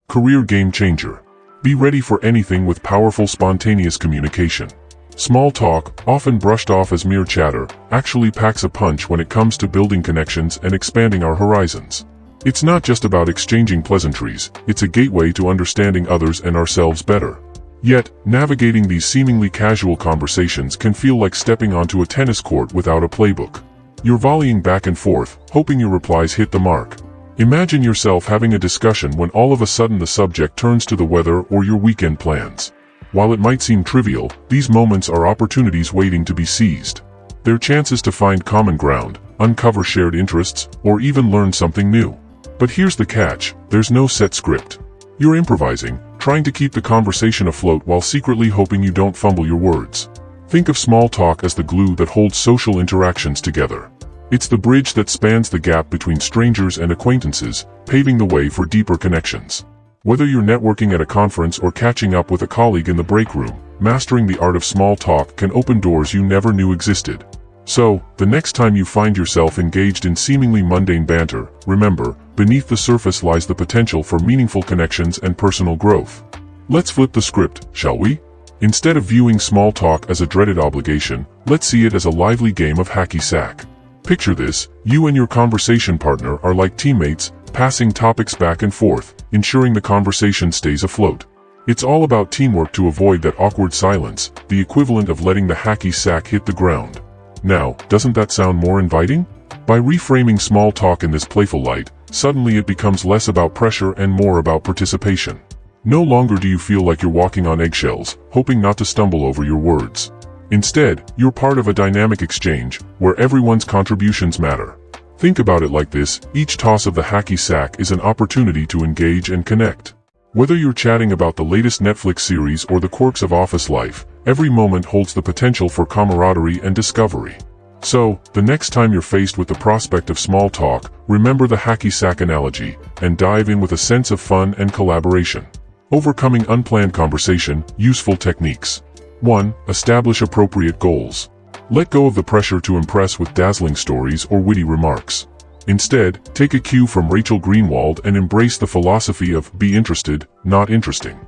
Career game changer. Be ready for anything with powerful spontaneous communication. Small talk, often brushed off as mere chatter, actually packs a punch when it comes to building connections and expanding our horizons. It's not just about exchanging pleasantries, it's a gateway to understanding others and ourselves better. Yet, navigating these seemingly casual conversations can feel like stepping onto a tennis court without a playbook. You're volleying back and forth, hoping your replies hit the mark. Imagine yourself having a discussion when all of a sudden the subject turns to the weather or your weekend plans. While it might seem trivial, these moments are opportunities waiting to be seized. They're chances to find common ground, uncover shared interests, or even learn something new. But here's the catch, there's no set script. You're improvising, trying to keep the conversation afloat while secretly hoping you don't fumble your words. Think of small talk as the glue that holds social interactions together. It's the bridge that spans the gap between strangers and acquaintances, paving the way for deeper connections. Whether you're networking at a conference or catching up with a colleague in the break room, mastering the art of small talk can open doors you never knew existed. So, the next time you find yourself engaged in seemingly mundane banter, remember, beneath the surface lies the potential for meaningful connections and personal growth. Let's flip the script, shall we? Instead of viewing small talk as a dreaded obligation, let's see it as a lively game of hacky sack. Picture this, you and your conversation partner are like teammates, passing topics back and forth, ensuring the conversation stays afloat. It's all about teamwork to avoid that awkward silence, the equivalent of letting the hacky sack hit the ground. Now, doesn't that sound more inviting? By reframing small talk in this playful light, suddenly it becomes less about pressure and more about participation. No longer do you feel like you're walking on eggshells, hoping not to stumble over your words. Instead, you're part of a dynamic exchange, where everyone's contributions matter. Think about it like this, each toss of the hacky sack is an opportunity to engage and connect. Whether you're chatting about the latest Netflix series or the quirks of office life, every moment holds the potential for camaraderie and discovery. So, the next time you're faced with the prospect of small talk, remember the hacky sack analogy, and dive in with a sense of fun and collaboration. Overcoming unplanned conversation, useful techniques. 1. Establish appropriate goals. Let go of the pressure to impress with dazzling stories or witty remarks. Instead, take a cue from Rachel Greenwald and embrace the philosophy of be interested, not interesting.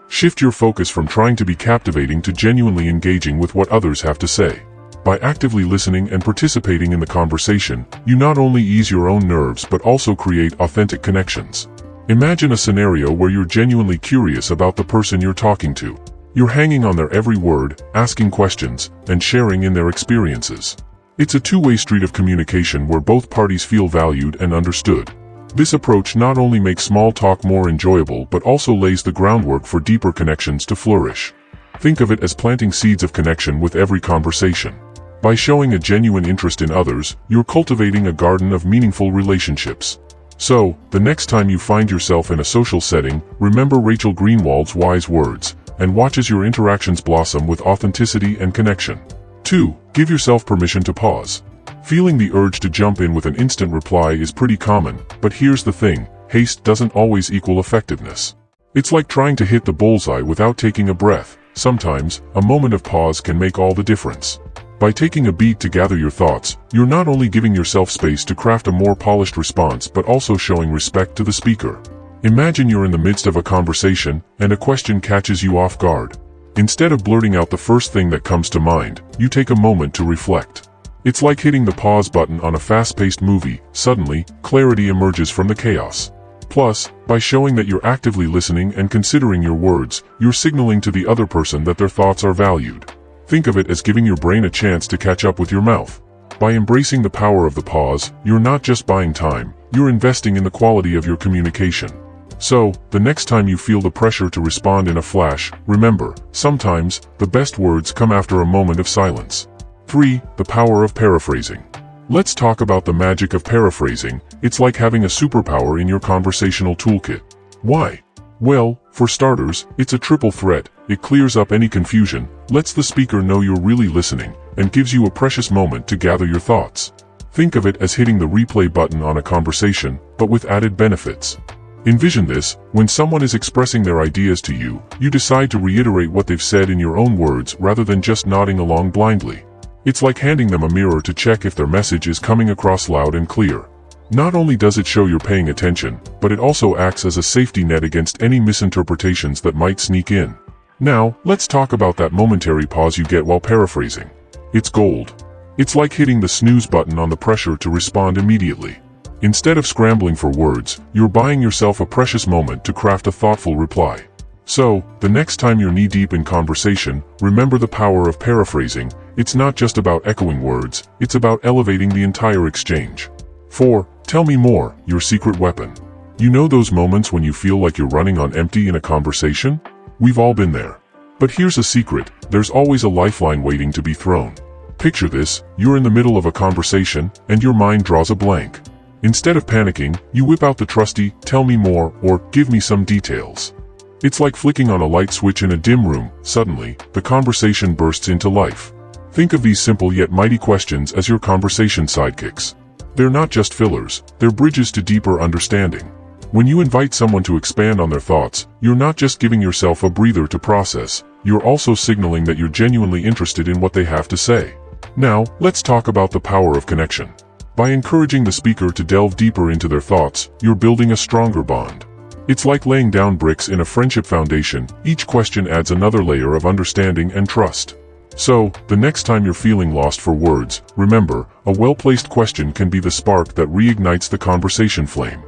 Shift your focus from trying to be captivating to genuinely engaging with what others have to say. By actively listening and participating in the conversation, you not only ease your own nerves but also create authentic connections. Imagine a scenario where you're genuinely curious about the person you're talking to. You're hanging on their every word, asking questions, and sharing in their experiences. It's a two-way street of communication where both parties feel valued and understood. This approach not only makes small talk more enjoyable but also lays the groundwork for deeper connections to flourish. Think of it as planting seeds of connection with every conversation. By showing a genuine interest in others, you're cultivating a garden of meaningful relationships. So, the next time you find yourself in a social setting, remember Rachel Greenwald's wise words, and watch as your interactions blossom with authenticity and connection. 2. Give yourself permission to pause. Feeling the urge to jump in with an instant reply is pretty common, but here's the thing, haste doesn't always equal effectiveness. It's like trying to hit the bullseye without taking a breath. Sometimes, a moment of pause can make all the difference. By taking a beat to gather your thoughts, you're not only giving yourself space to craft a more polished response but also showing respect to the speaker. Imagine you're in the midst of a conversation, and a question catches you off guard. Instead of blurting out the first thing that comes to mind, you take a moment to reflect. It's like hitting the pause button on a fast-paced movie. Suddenly, clarity emerges from the chaos. Plus, by showing that you're actively listening and considering your words, you're signaling to the other person that their thoughts are valued. Think of it as giving your brain a chance to catch up with your mouth. By embracing the power of the pause, you're not just buying time, you're investing in the quality of your communication. So, the next time you feel the pressure to respond in a flash, remember, sometimes, the best words come after a moment of silence. 3. The power of paraphrasing. Let's talk about the magic of paraphrasing. It's like having a superpower in your conversational toolkit. Why? Well, for starters, it's a triple threat. It clears up any confusion, lets the speaker know you're really listening, and gives you a precious moment to gather your thoughts. Think of it as hitting the replay button on a conversation, but with added benefits. Envision this, when someone is expressing their ideas to you, you decide to reiterate what they've said in your own words rather than just nodding along blindly. It's like handing them a mirror to check if their message is coming across loud and clear. Not only does it show you're paying attention, but it also acts as a safety net against any misinterpretations that might sneak in. Now, let's talk about that momentary pause you get while paraphrasing. It's gold. It's like hitting the snooze button on the pressure to respond immediately. Instead of scrambling for words, you're buying yourself a precious moment to craft a thoughtful reply. So, the next time you're knee-deep in conversation, remember the power of paraphrasing. It's not just about echoing words, it's about elevating the entire exchange. 4. Tell me more, your secret weapon. You know those moments when you feel like you're running on empty in a conversation? We've all been there. But here's a secret, there's always a lifeline waiting to be thrown. Picture this, you're in the middle of a conversation, and your mind draws a blank. Instead of panicking, you whip out the trusty, tell me more, or give me some details. It's like flicking on a light switch in a dim room. Suddenly, the conversation bursts into life. Think of these simple yet mighty questions as your conversation sidekicks. They're not just fillers, they're bridges to deeper understanding. When you invite someone to expand on their thoughts, you're not just giving yourself a breather to process, you're also signaling that you're genuinely interested in what they have to say. Now, let's talk about the power of connection. By encouraging the speaker to delve deeper into their thoughts, you're building a stronger bond. It's like laying down bricks in a friendship foundation. Each question adds another layer of understanding and trust. So, the next time you're feeling lost for words, remember, a well-placed question can be the spark that reignites the conversation flame.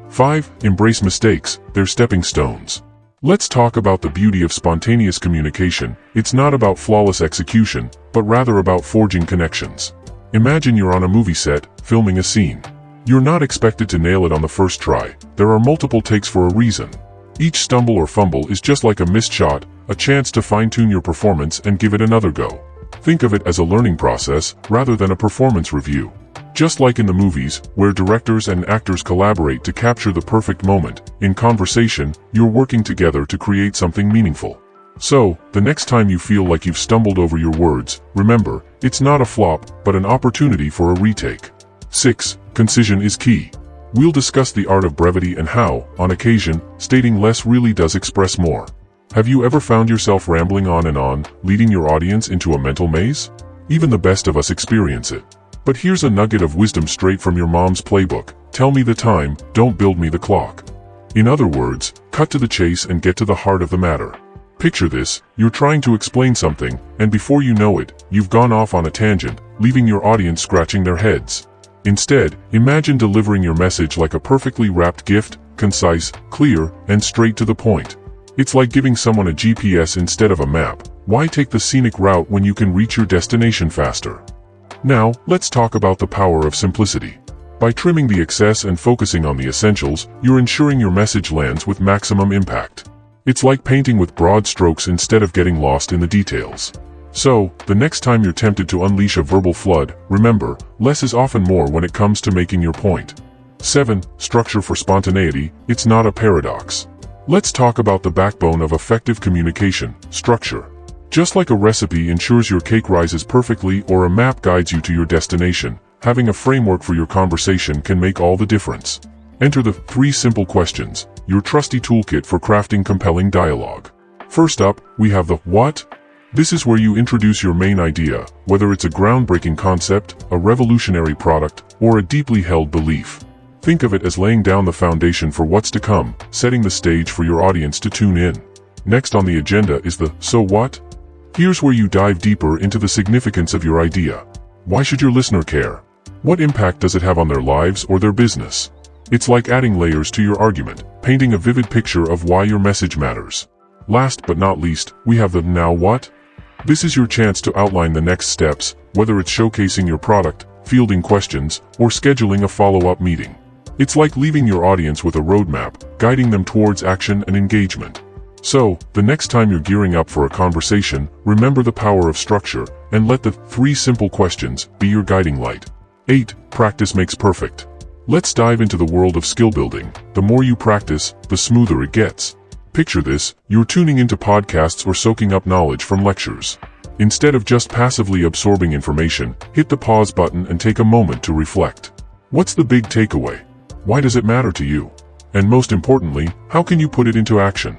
5. Embrace mistakes, they're stepping stones. Let's talk about the beauty of spontaneous communication. It's not about flawless execution, but rather about forging connections. Imagine you're on a movie set, filming a scene. You're not expected to nail it on the first try. There are multiple takes for a reason. Each stumble or fumble is just like a missed shot, a chance to fine-tune your performance and give it another go. Think of it as a learning process, rather than a performance review. Just like in the movies, where directors and actors collaborate to capture the perfect moment, in conversation, you're working together to create something meaningful. So, the next time you feel like you've stumbled over your words, remember, it's not a flop, but an opportunity for a retake. 6. Concision is key. We'll discuss the art of brevity and how, on occasion, stating less really does express more. Have you ever found yourself rambling on, leading your audience into a mental maze? Even the best of us experience it. But here's a nugget of wisdom straight from your mom's playbook. Tell me the time, don't build me the clock. In other words, cut to the chase and get to the heart of the matter. Picture this, you're trying to explain something, and before you know it, you've gone off on a tangent, leaving your audience scratching their heads. Instead, imagine delivering your message like a perfectly wrapped gift, concise, clear, and straight to the point. It's like giving someone a GPS instead of a map. Why take the scenic route when you can reach your destination faster? Now, let's talk about the power of simplicity. By trimming the excess and focusing on the essentials, you're ensuring your message lands with maximum impact. It's like painting with broad strokes instead of getting lost in the details. So, the next time you're tempted to unleash a verbal flood, remember, less is often more when it comes to making your point. 7. Structure for spontaneity, it's not a paradox. Let's talk about the backbone of effective communication, structure. Just like a recipe ensures your cake rises perfectly or a map guides you to your destination, having a framework for your conversation can make all the difference. Enter the 3 simple questions, your trusty toolkit for crafting compelling dialogue. First up, we have the what? This is where you introduce your main idea, whether it's a groundbreaking concept, a revolutionary product, or a deeply held belief. Think of it as laying down the foundation for what's to come, setting the stage for your audience to tune in. Next on the agenda is the so what? Here's where you dive deeper into the significance of your idea. Why should your listener care? What impact does it have on their lives or their business? It's like adding layers to your argument, painting a vivid picture of why your message matters. Last but not least, we have the now what? This is your chance to outline the next steps, whether it's showcasing your product, fielding questions, or scheduling a follow-up meeting. It's like leaving your audience with a roadmap, guiding them towards action and engagement. So, the next time you're gearing up for a conversation, remember the power of structure, and let the 3 simple questions be your guiding light. 8. Practice makes perfect. Let's dive into the world of skill building. The more you practice, the smoother it gets. Picture this, you're tuning into podcasts or soaking up knowledge from lectures. Instead of just passively absorbing information, hit the pause button and take a moment to reflect. What's the big takeaway? Why does it matter to you? And most importantly, how can you put it into action?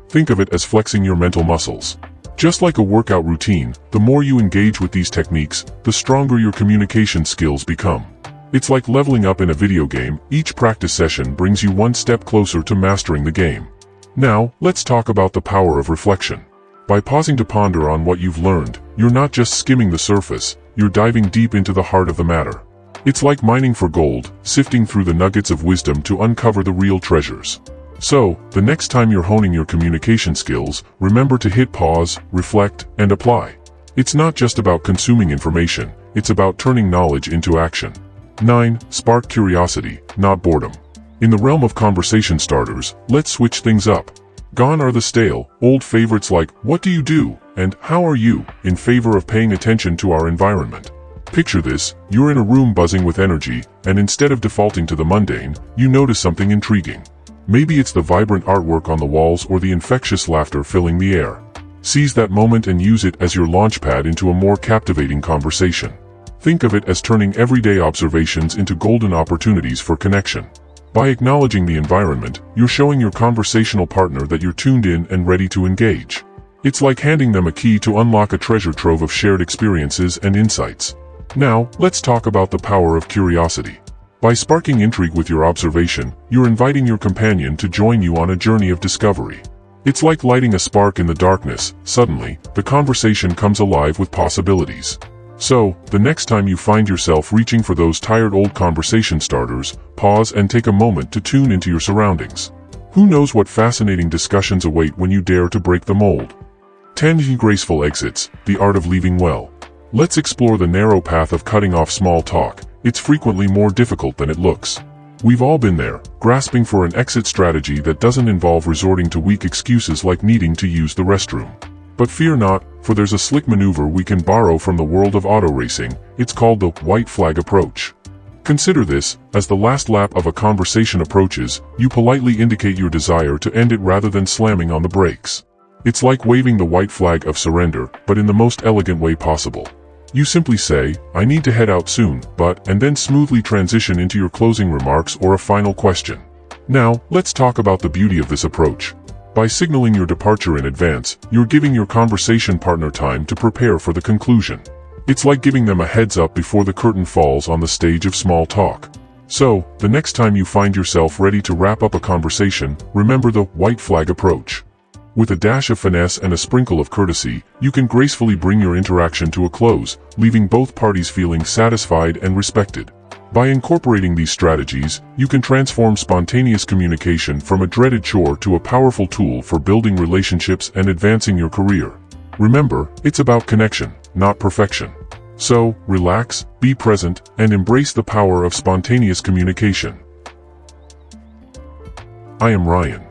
Think of it as flexing your mental muscles. Just like a workout routine, the more you engage with these techniques, the stronger your communication skills become. It's like leveling up in a video game. Each practice session brings you one step closer to mastering the game. Now, let's talk about the power of reflection. By pausing to ponder on what you've learned, you're not just skimming the surface, you're diving deep into the heart of the matter. It's like mining for gold, sifting through the nuggets of wisdom to uncover the real treasures. So, the next time you're honing your communication skills, remember to hit pause, reflect, and apply. It's not just about consuming information, it's about turning knowledge into action. 9. Spark curiosity, not boredom. In the realm of conversation starters, let's switch things up. Gone are the stale, old favorites like, "What do you do?" and "How are you?" in favor of paying attention to our environment. Picture this, you're in a room buzzing with energy, and instead of defaulting to the mundane, you notice something intriguing. Maybe it's the vibrant artwork on the walls or the infectious laughter filling the air. Seize that moment and use it as your launchpad into a more captivating conversation. Think of it as turning everyday observations into golden opportunities for connection. By acknowledging the environment, you're showing your conversational partner that you're tuned in and ready to engage. It's like handing them a key to unlock a treasure trove of shared experiences and insights. Now, let's talk about the power of curiosity. By sparking intrigue with your observation, you're inviting your companion to join you on a journey of discovery. It's like lighting a spark in the darkness. Suddenly, the conversation comes alive with possibilities. So, the next time you find yourself reaching for those tired old conversation starters, pause and take a moment to tune into your surroundings. Who knows what fascinating discussions await when you dare to break the mold? 10 Graceful exits, the art of leaving well. Let's explore the narrow path of cutting off small talk. It's frequently more difficult than it looks. We've all been there, grasping for an exit strategy that doesn't involve resorting to weak excuses like needing to use the restroom. But fear not, for there's a slick maneuver we can borrow from the world of auto racing. It's called the white flag approach. Consider this, as the last lap of a conversation approaches, you politely indicate your desire to end it rather than slamming on the brakes. It's like waving the white flag of surrender, but in the most elegant way possible. You simply say, "I need to head out soon, and then smoothly transition into your closing remarks or a final question. Now, let's talk about the beauty of this approach. By signaling your departure in advance, you're giving your conversation partner time to prepare for the conclusion. It's like giving them a heads up before the curtain falls on the stage of small talk. So, the next time you find yourself ready to wrap up a conversation, remember the white flag approach. With a dash of finesse and a sprinkle of courtesy, you can gracefully bring your interaction to a close, leaving both parties feeling satisfied and respected. By incorporating these strategies, you can transform spontaneous communication from a dreaded chore to a powerful tool for building relationships and advancing your career. Remember, it's about connection, not perfection. So, relax, be present, and embrace the power of spontaneous communication. I am Ryan.